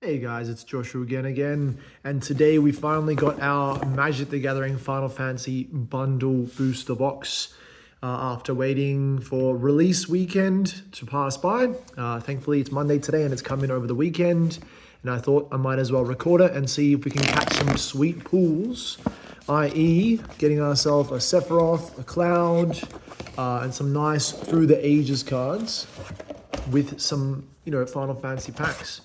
Hey guys, it's Joshuken again, and today we finally got our Magic the Gathering Final Fantasy Bundle Booster Box after waiting for release weekend to pass by. Thankfully it's Monday today and it's come in over the weekend, and I thought I might as well record it and see if we can catch some sweet pulls, i.e. getting ourselves a Sephiroth, a Cloud, and some nice Through the Ages cards with some, Final Fantasy packs.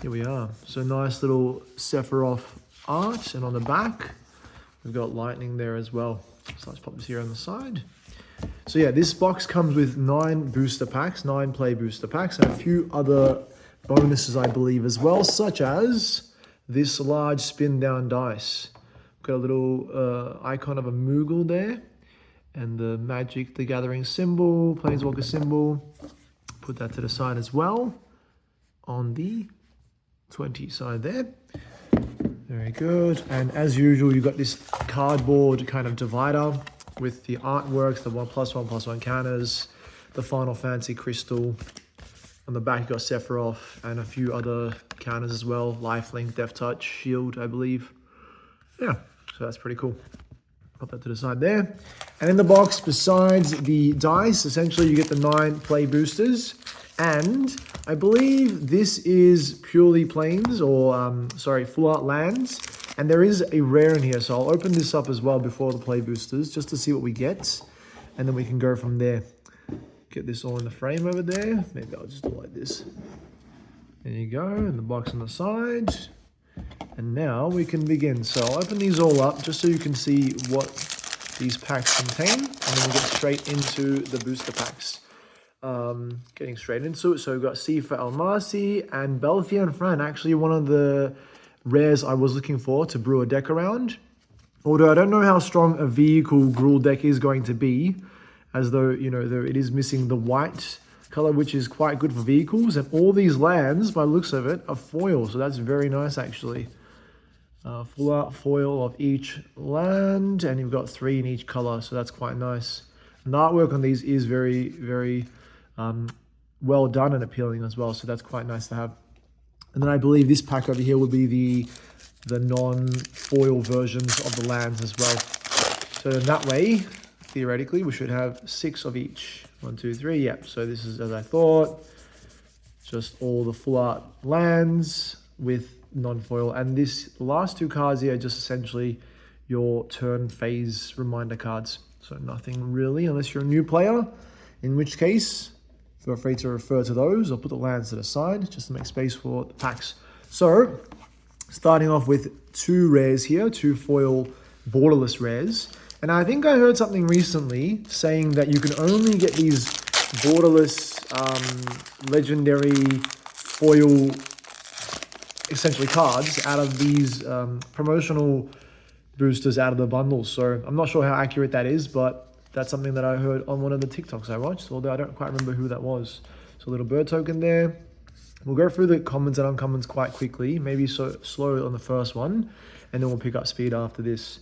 Here we are. So nice little Sephiroth art, and on the back we've got lightning there as well. So let's pop this here on the side. So yeah, this box comes with 9 booster packs, 9 play booster packs, and a few other bonuses I believe as well, such as this large spin down dice. Got a little icon of a Moogle there, and the Magic the Gathering symbol, Planeswalker symbol. Put that to the side as well on the 20 side there. Very good. And as usual, you've got this cardboard kind of divider with the artworks, the 1+1+1 counters, the Final Fantasy crystal. On the back, you've got Sephiroth and a few other counters as well. Lifelink, Death Touch, Shield, I believe. Yeah, so that's pretty cool. Pop that to the side there. And in the box, besides the dice, essentially you get the 9 play boosters. And I believe this is purely planes, or full art lands. And there is a rare in here, so I'll open this up as well before the play boosters, just to see what we get. And then we can go from there. Get this all in the frame over there. Maybe I'll just do it like this. There you go, and the box on the side. And now we can begin. So I'll open these all up just so you can see what these packs contain. And then we'll get straight into the booster packs. Getting straight into it. So we've got Sifa Almasi and Belfian Fran, actually one of the rares I was looking for to brew a deck around. Although I don't know how strong a vehicle Gruul deck is going to be, as though, it is missing the white color, which is quite good for vehicles. And all these lands, by the looks of it, are foil. So that's very nice, actually. Full art foil of each land, and you've got 3 in each color, so that's quite nice. And the artwork on these is very, very well done and appealing as well, so that's quite nice to have. And then I believe this pack over here will be the non-foil versions of the lands as well. So in that way, theoretically, we should have 6 of each. 1, 2, 3, yep. So this is as I thought, just all the full art lands with non-foil. And this last 2 cards here are just essentially your turn phase reminder cards. So nothing really, unless you're a new player, in which case, feel free to refer to those. I'll put the lands to the side just to make space for the packs. So, starting off with 2 rares here, 2 foil borderless rares. And I think I heard something recently saying that you can only get these borderless legendary foil, essentially cards, out of these promotional boosters out of the bundles. So I'm not sure how accurate that is, but that's something that I heard on one of the TikToks I watched, although I don't quite remember who that was. So a little bird token there. We'll go through the commons and uncommons quite quickly, maybe so slow on the first one, and then we'll pick up speed after this.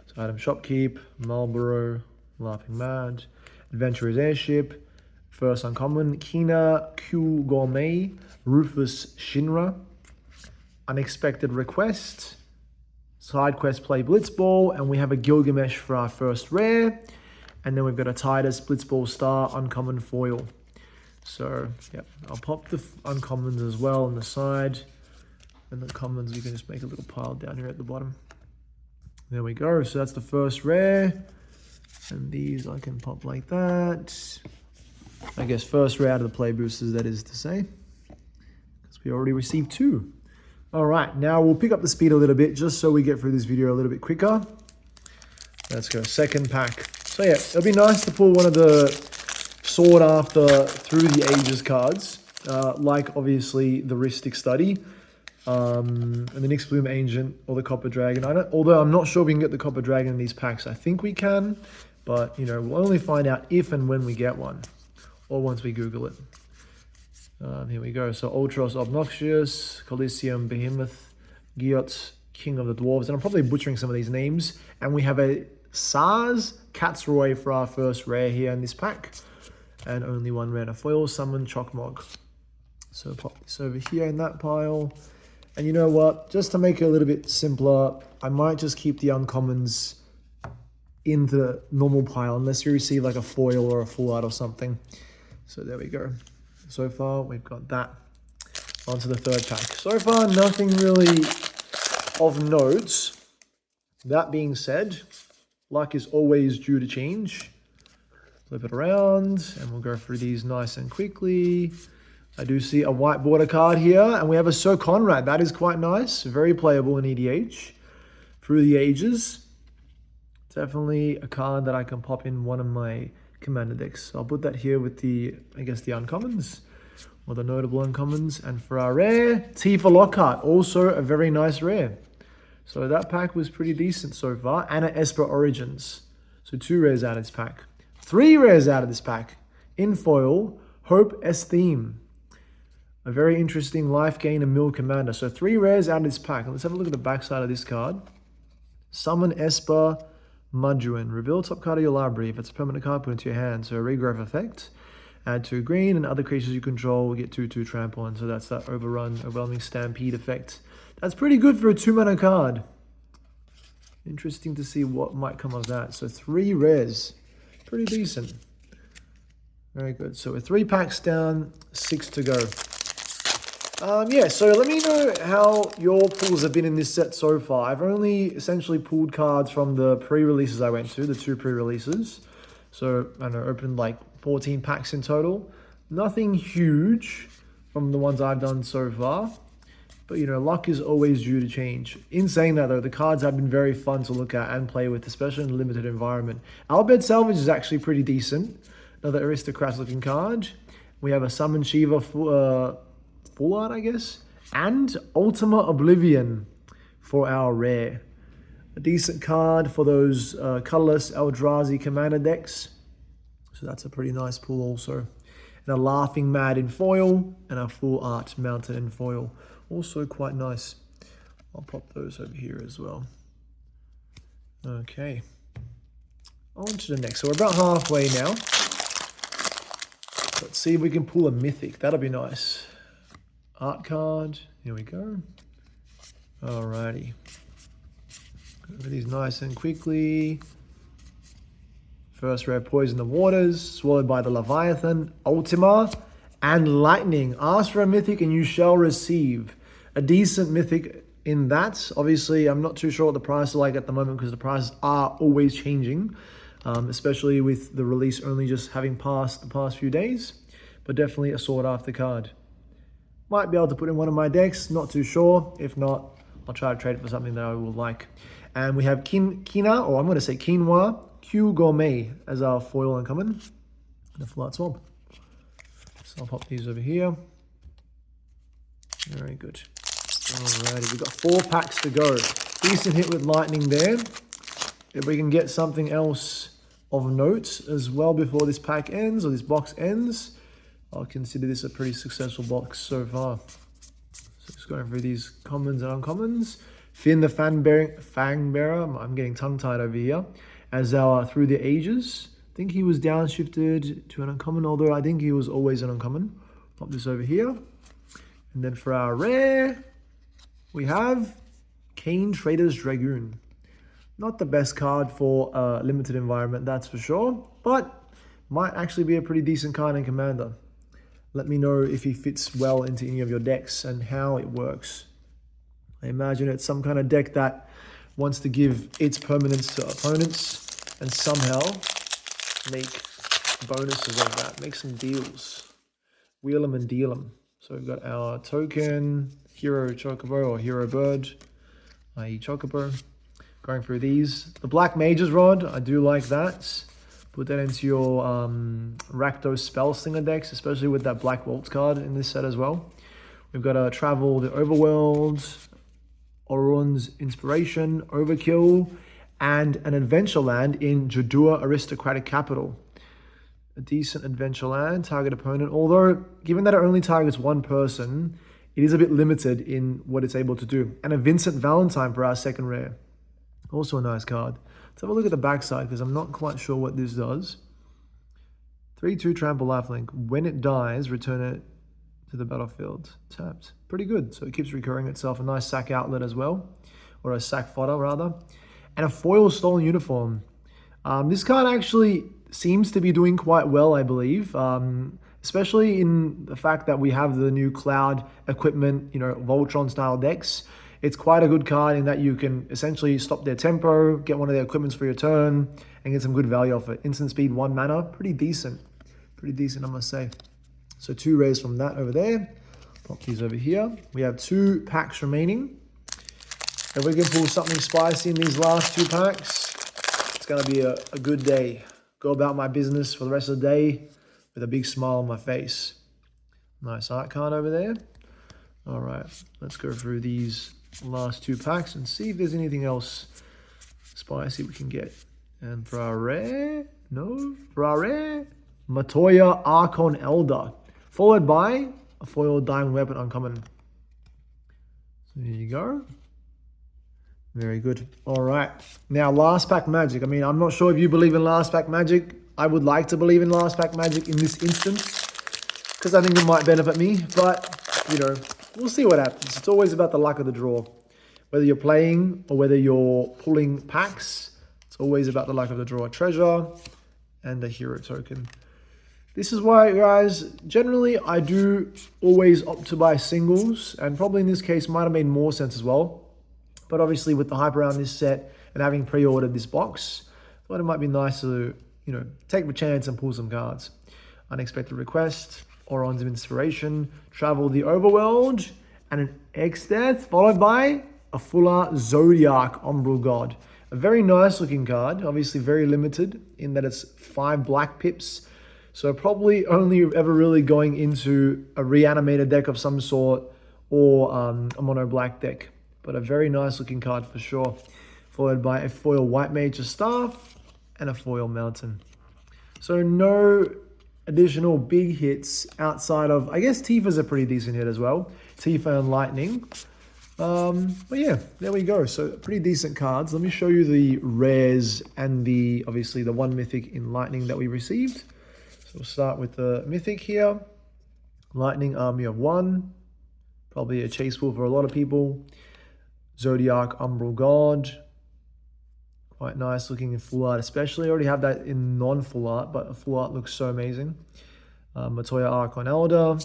So item shopkeep, Marlboro, Laughing Mad, Adventurer's Airship, first uncommon, Kina Q Gourmet, Rufus Shinra, Unexpected Request, Side Quest Play Blitzball, and we have a Gilgamesh for our first rare. And then we've got a Titus Blitzball Star uncommon foil. So, yeah, I'll pop the uncommons as well on the side. And the commons, you can just make a little pile down here at the bottom. There we go. So that's the first rare. And these I can pop like that. I guess first rare out of the play boosters, that is to say. Because we already received 2. All right, now we'll pick up the speed a little bit just so we get through this video a little bit quicker. Let's go, second pack. So yeah, it'll be nice to pull one of the sought after Through the Ages cards, like obviously the Rhystic Study, and the Nyxbloom Ancient or the Copper Dragon. Although I'm not sure we can get the Copper Dragon in these packs. I think we can, but we'll only find out if and when we get one, or once we Google it. Here we go. So Ultros Obnoxious, Coliseum Behemoth, Giot, King of the Dwarves, and I'm probably butchering some of these names. And we have a Sars Katzroy for our first rare here in this pack. And only 1 rare foil, Summon Chocmog. So pop this over here in that pile. And you know what? Just to make it a little bit simpler, I might just keep the uncommons in the normal pile unless you receive like a foil or a full art or something. So there we go. So far, we've got that. On to the third pack. So far, nothing really of note. That being said, luck is always due to change. Flip it around, and we'll go through these nice and quickly. I do see a white border card here, and we have a Sir Conrad. That is quite nice. Very playable in EDH. Through the ages. Definitely a card that I can pop in one of my commander decks. So I'll put that here with the, I guess, the uncommons. Or the notable uncommons. And for our rare, Tifa Lockhart. Also a very nice rare. So that pack was pretty decent so far. And an Esper Origins. So 2 rares out of this pack. 3 rares out of this pack. In foil, Hope Esteem. A very interesting life gain and mill commander. So 3 rares out of this pack. Let's have a look at the backside of this card. Summon Esper Mudruin. Reveal top card of your library. If it's a permanent card, put it into your hand. So a regrowth effect. Add 2 green, and other creatures you control will get 2/2 trample. And so that's that overwhelming stampede effect. That's pretty good for a 2-mana card. Interesting to see what might come of that. So 3 rares. Pretty decent. Very good. So we're 3 packs down, 6 to go. Yeah, so let me know how your pulls have been in this set so far. I've only essentially pulled cards from the pre-releases I went to, the 2 pre-releases. So, I don't know, opened like 14 packs in total. Nothing huge from the ones I've done so far. But, you know, luck is always due to change. In saying that, though, the cards have been very fun to look at and play with, especially in a limited environment. Albed Salvage is actually pretty decent. Another aristocrat-looking card. We have a Summon Shiva full art, I guess. And Ultima Oblivion for our rare. A decent card for those colorless Eldrazi commander decks. So that's a pretty nice pull also. And a Laughing Mad in foil. And a full art mounted in foil. Also quite nice. I'll pop those over here as well. Okay. On to the next. So we're about halfway now. Let's see if we can pull a mythic. That'll be nice. Art card. Here we go. Alrighty. Go over these nice and quickly. First rare, Poison the Waters. Swallowed by the Leviathan. Ultima. And Lightning. Ask for a mythic and you shall receive. A decent mythic in that. Obviously, I'm not too sure what the price is like at the moment because the prices are always changing. Especially with the release only just having passed the past few days. But definitely a sought after card. Might be able to put in one of my decks. Not too sure. If not, I'll try to trade it for something that I will like. And we have Quinoa, or I'm going to say Quinoa, Q Gourmet as our foil uncommon. And a full art swap. So I'll pop these over here. Very good. Alrighty, we've got 4 packs to go. Decent hit with Lightning there. If we can get something else of note as well before this pack ends, or this box ends, I'll consider this a pretty successful box so far. So just going through these commons and uncommons. Finn the Fangbearer, I'm getting tongue-tied over here, as our Through the Ages. I think he was downshifted to an uncommon, although I think he was always an uncommon. Pop this over here. And then for our rare, we have Kane Trader's Dragoon. Not the best card for a limited environment, that's for sure, but might actually be a pretty decent card in Commander. Let me know if he fits well into any of your decks and how it works. I imagine it's some kind of deck that wants to give its permanence to opponents and somehow make bonuses of that. Make some deals. Wheel them and deal them. So we've got our token, Hero Chocobo or Hero Bird, i.e. Chocobo. Going through these. The Black Mage's Rod, I do like that. Put that into your Rakdos Spellslinger decks, especially with that Black Waltz card in this set as well. We've got a Travel the Overworld, Orun's Inspiration, Overkill, and an Adventure Land in Jadua Aristocratic Capital. A decent adventure land, target opponent. Although, given that it only targets one person, it is a bit limited in what it's able to do. And a Vincent Valentine for our second rare. Also a nice card. Let's have a look at the backside because I'm not quite sure what this does. 3/2 trample lifelink. When it dies, return it to the battlefield. Tapped. Pretty good. So it keeps recurring itself. A nice sack outlet as well. Or a sack fodder, rather. And a foil stolen uniform. This card actually seems to be doing quite well, I believe. Especially in the fact that we have the new cloud equipment, Voltron style decks. It's quite a good card in that you can essentially stop their tempo, get one of their equipments for your turn, and get some good value off it. Instant speed, 1 mana, pretty decent. Pretty decent, I must say. So 2 rares from that over there. Pop these over here. We have 2 packs remaining. If we can pull something spicy in these last 2 packs, it's going to be a good day. Go about my business for the rest of the day with a big smile on my face. Nice art card over there. All right, let's go through these last 2 packs and see if there's anything else spicy we can get. And for our rare, Matoya Archon Elder, followed by a foil diamond weapon uncommon. So there you go. Very good. All right. Now, last pack magic. I mean, I'm not sure if you believe in last pack magic. I would like to believe in last pack magic in this instance because I think it might benefit me. But, we'll see what happens. It's always about the luck of the draw. Whether you're playing or whether you're pulling packs, it's always about the luck of the draw. A treasure and a hero token. This is why, guys, generally I do always opt to buy singles. And probably in this case might have made more sense as well. But obviously with the hype around this set and having pre-ordered this box, I thought it might be nice to, take the chance and pull some cards. Unexpected request, Orons of Inspiration, Travel the Overworld, and an X-Death, followed by a Fuller Zodiac Umbral God. A very nice looking card, obviously very limited in that it's 5 black pips. So probably only ever really going into a reanimated deck of some sort or a mono black deck. But a very nice looking card for sure. Followed by a foil White Mage's Staff and a foil Mountain. So no additional big hits outside of, I guess Tifa's a pretty decent hit as well. Tifa and Lightning. But yeah, there we go. So pretty decent cards. Let me show you the rares and obviously the 1 mythic in Lightning that we received. So we'll start with the mythic here. Lightning Army of 1. Probably a chase pool for a lot of people. Zodiac Umbral God. Quite nice looking in full art, especially. I already have that in non-full art, but full art looks so amazing. Matoya Archon Elder.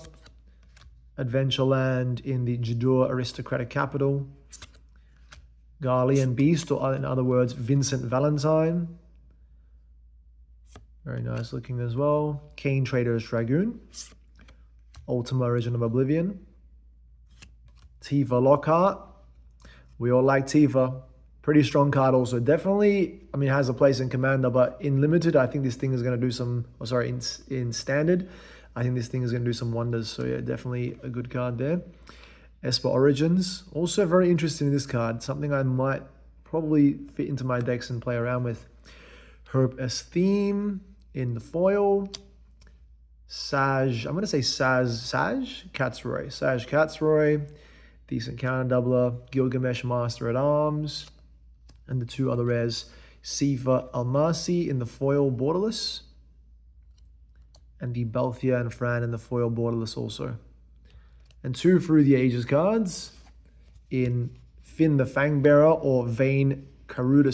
Adventureland in the Jadur Aristocratic Capital. Garlean Beast, or in other words, Vincent Valentine. Very nice looking as well. Kane Trader's Dragoon. Ultima Origin of Oblivion. Tifa Lockhart. We all like Tifa. Pretty strong card also. Definitely, I mean, it has a place in Commander, but in Limited, I think this thing is going to do some, in Standard, I think this thing is going to do some wonders. So yeah, definitely a good card there. Esper Origins. Also very interested in this card. Something I might probably fit into my decks and play around with. Herb S Theme in the foil. Saj, I'm going to say Saj Katzroy. Saj Katzroy. Decent counter doubler. Gilgamesh Master at Arms. And the 2 other rares. Sifa Almasi in the foil borderless. And the Balthia and Fran in the foil borderless also. And 2 Through the Ages cards in Finn the Fangbearer or Vayne Karuda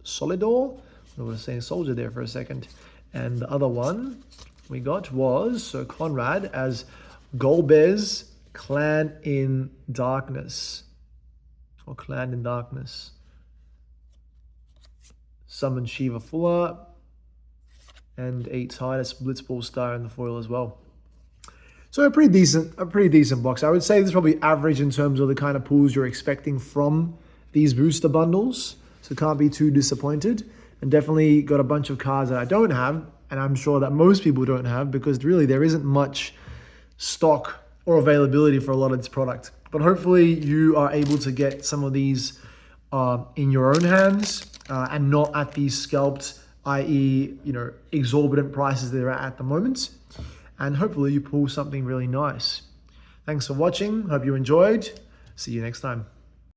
Solidor. I was saying soldier there for a second. And the other one we got was Sir Conrad as Golbez Clan in Darkness. Or Clan in Darkness. Summon Shiva Fuller. And a Titus Blitzball Star in the foil as well. So a pretty decent box. I would say this is probably average in terms of the kind of pulls you're expecting from these booster bundles. So can't be too disappointed. And definitely got a bunch of cards that I don't have. And I'm sure that most people don't have because really there isn't much stock or availability for a lot of this product. But hopefully you are able to get some of these in your own hands and not at these scalped, i.e., exorbitant prices they're at the moment. And hopefully you pull something really nice. Thanks for watching. Hope you enjoyed. See you next time.